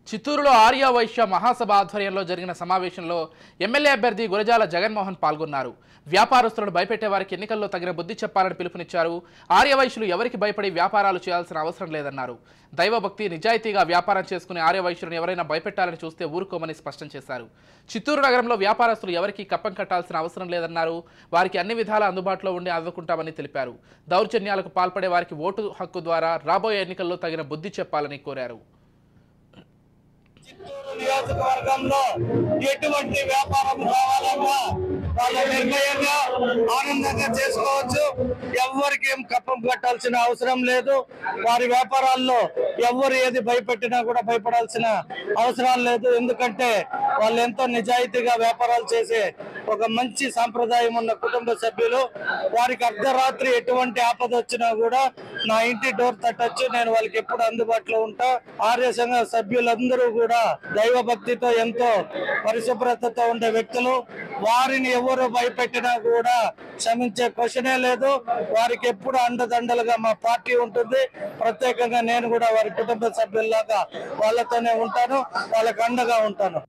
చిత్తూరులో ఆర్య వైశ్య మహాసభ ఆధ్వర్యంలో జరిగిన సమావేశంలో ఎమ్మెల్యే అభ్యర్థి గురజాల జగన్మోహన్ పాల్గొన్నారు. వ్యాపారస్తులను భయపెట్టే వారికి ఎన్నికల్లో తగిన బుద్ధి చెప్పాలని పిలుపునిచ్చారు. ఆర్య వైశ్యులు ఎవరికి భయపడి వ్యాపారాలు చేయాల్సిన అవసరం లేదన్నారు. దైవభక్తి నిజాయితీగా వ్యాపారం చేసుకునే ఆర్య వైశ్యులను ఎవరైనా భయపెట్టాలని చూస్తే ఊరుకోమని స్పష్టం చేశారు. చిత్తూరు నగరంలో వ్యాపారస్తులు ఎవరికి కప్పం కట్టాల్సిన అవసరం లేదన్నారు. వారికి అన్ని విధాల అందుబాటులో ఉండి ఆదుకుంటామని తెలిపారు. దౌర్జన్యాలకు పాల్పడే వారికి ఓటు హక్కు ద్వారా రాబోయే ఎన్నికల్లో తగిన బుద్ధి చెప్పాలని కోరారు. చిత్తూరు నియోజకవర్గంలో ఎటువంటి వ్యాపారం కావాలన్నా వాళ్ళ నిర్ణయంగా ఆనందంగా చేసుకోవచ్చు. ఎవరికి ఏం కప్పం కట్టాల్సిన అవసరం లేదు. వారి వ్యాపారాల్లో ఎవరు ఏది భయపెట్టినా కూడా భయపడాల్సిన అవసరం లేదు. ఎందుకంటే వాళ్ళు ఎంతో నిజాయితీగా వ్యాపారాలు చేసే ఒక మంచి సాంప్రదాయం ఉన్న కుటుంబ సభ్యులు. వారికి అర్ధరాత్రి ఎటువంటి ఆపద వచ్చినా కూడా నా ఇంటి డోర్ తట్టొచ్చు. నేను వాళ్ళకి ఎప్పుడు అందుబాటులో ఉంటా. ఆర్య సంఘ సభ్యులందరూ కూడా దైవ భక్తితో ఎంతో పరిశుభ్రతతో ఉండే వ్యక్తులు. వారిని ఎవరు భయపెట్టినా కూడా క్షమించే క్వశ్చనే లేదు. వారికి ఎప్పుడు అండదండలుగా మా పార్టీ ఉంటుంది. ప్రత్యేకంగా నేను కూడా వారి కుటుంబ సభ్యుల్లాగా వాళ్ళతోనే ఉంటాను, వాళ్ళకి అండగా ఉంటాను.